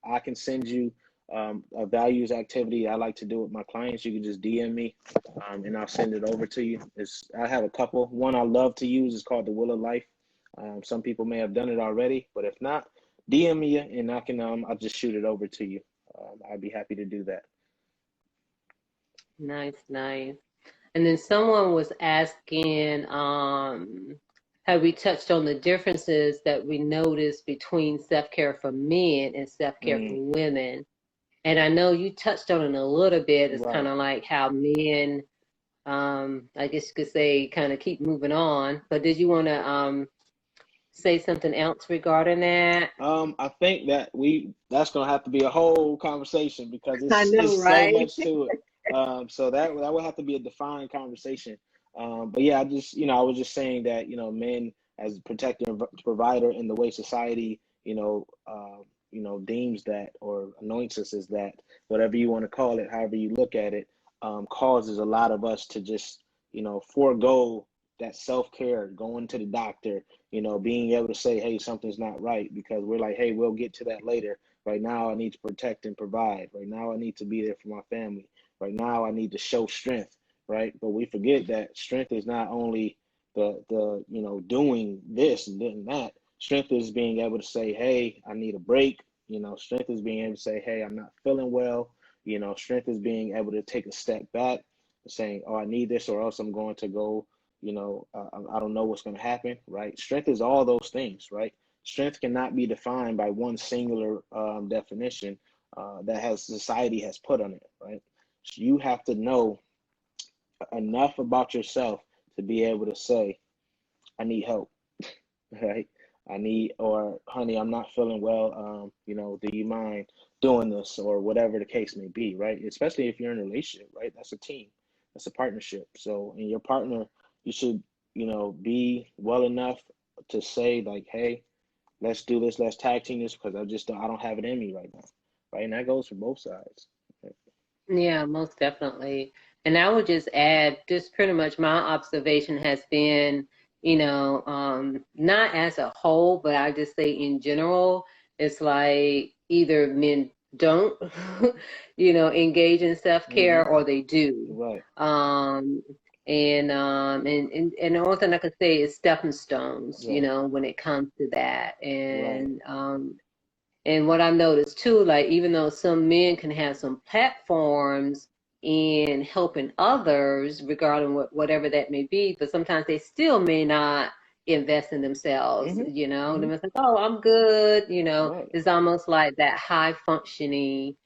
I can send you a values activity I like to do with my clients. You can just DM me, and I'll send it over to you. I have a couple. One I love to use is called the Will of Life. Some people may have done it already, but if not, DM me and I'll just shoot it over to you. I'd be happy to do that. Nice, nice. And then someone was asking, have we touched on the differences that we notice between self-care for men and self-care for women? And I know you touched on it a little bit. It's kind Right. of like how men, I guess you could say, kind of keep moving on. But did you want to say something else regarding that? I think that's gonna have to be a whole conversation because I know, it's so right? much to it. So that would have to be a defined conversation. But yeah, I was just saying that, men as protector and provider in the way society, deems that or anoints us as that, whatever you want to call it, however you look at it, causes a lot of us to just, forego that self-care, going to the doctor, being able to say, hey, something's not right, because we're like, hey, we'll get to that later. Right now, I need to protect and provide. Right now, I need to be there for my family. Right now, I need to show strength, right? But we forget that strength is not only doing this and doing that. Strength is being able to say, hey, I need a break. Strength is being able to say, hey, I'm not feeling well. Strength is being able to take a step back and saying, oh, I need this, or else I'm going to go, I don't know what's going to happen, right? Strength is all those things, right? Strength cannot be defined by one singular definition that society has put on it, right? So you have to know enough about yourself to be able to say, I need help, right? Or honey, I'm not feeling well. Do you mind doing this, or whatever the case may be, right? Especially if you're in a relationship, right? That's a team, that's a partnership. So, in your partner, you should, be well enough to say like, hey, let's do this, let's tag team this, because I don't have it in me right now, right? And that goes for both sides. Right? Yeah, most definitely. And I would just add, just pretty much my observation has been, not as a whole, but I just say in general, it's like either men don't, engage in self-care Mm-hmm. or they do. Right. And the only thing I could say is stepping stones, Right. when it comes to that. Right. And what I noticed too, like even though some men can have some platforms in helping others regarding whatever that may be, but sometimes they still may not invest in themselves, Mm-hmm. They're like, oh, I'm good, Right. It's almost like that high functioning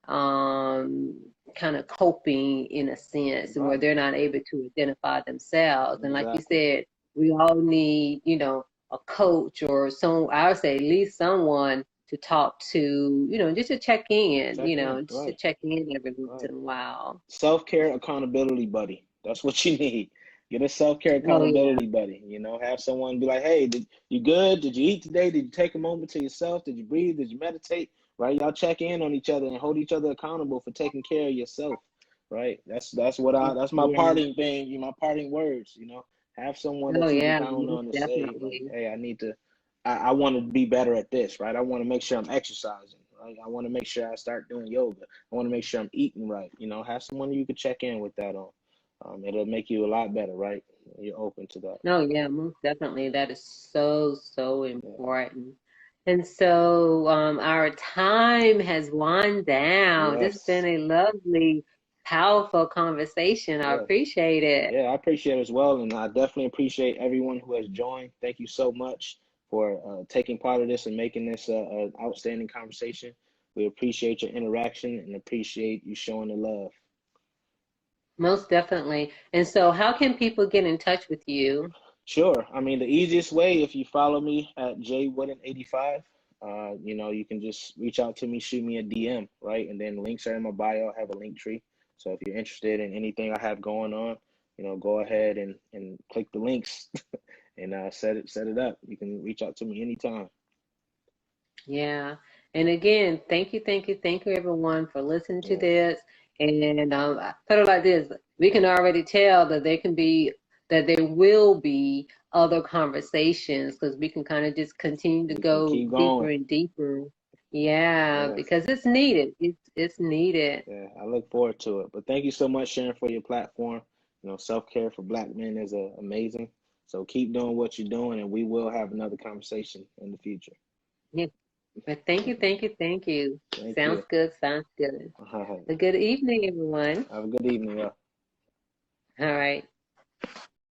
kind of coping in a sense, and where Right. they're not able to identify themselves. And like you Exactly. said, we all need, a coach or I would say at least someone to talk to, just to check in, Check in. just to Right. check in every once Right. in a while. Self-care accountability buddy. That's what you need. Get a self-care Oh yeah. accountability buddy. Have someone be like, hey, you good? Did you eat today? Did you take a moment to yourself? Did you breathe? Did you meditate? Right? Y'all check in on each other and hold each other accountable for taking care of yourself. Right? That's my Yeah. parting thing, my parting words, Have someone Oh that you can yeah, count most on to say, like, definitely. hey, I want to be better at this, right? I want to make sure I'm exercising, right? I want to make sure I start doing yoga. I want to make sure I'm eating right. Have someone you could check in with that on. It'll make you a lot better, right? You're open to that. No, yeah, most definitely. That is so, so Yeah. important. And so our time has wound down. This has been Yes. a lovely, powerful conversation. I Yes. appreciate it. Yeah, I appreciate it as well, and I definitely appreciate everyone who has joined. Thank you so much for taking part of this and making this an outstanding conversation. We appreciate your interaction and appreciate you showing the love. Most definitely. And so, how can people get in touch with you? Sure. I mean, the easiest way, if you follow me at jwooden85, you know, you can just reach out to me, shoot me a DM, right? And then links are in my bio. I have a link tree. So if you're interested in anything I have going on, you know, go ahead and click the links and set it up. You can reach out to me anytime. Yeah. And again, thank you, everyone, for listening to Yes. this. And I put it like this: we can already tell that there will be other conversations because we can kind of just continue to We can go keep deeper going. and deeper. Yeah, Yes. because it's needed. It's needed. Yeah, I look forward to it. But thank you so much, Sharon, for your platform. You know, self-care for Black men is amazing. So keep doing what you're doing, and we will have another conversation in the future. Yeah. But thank you. Thank Sounds you. good. Sounds good. All right. A good evening, everyone. Have a good evening, y'all. All right.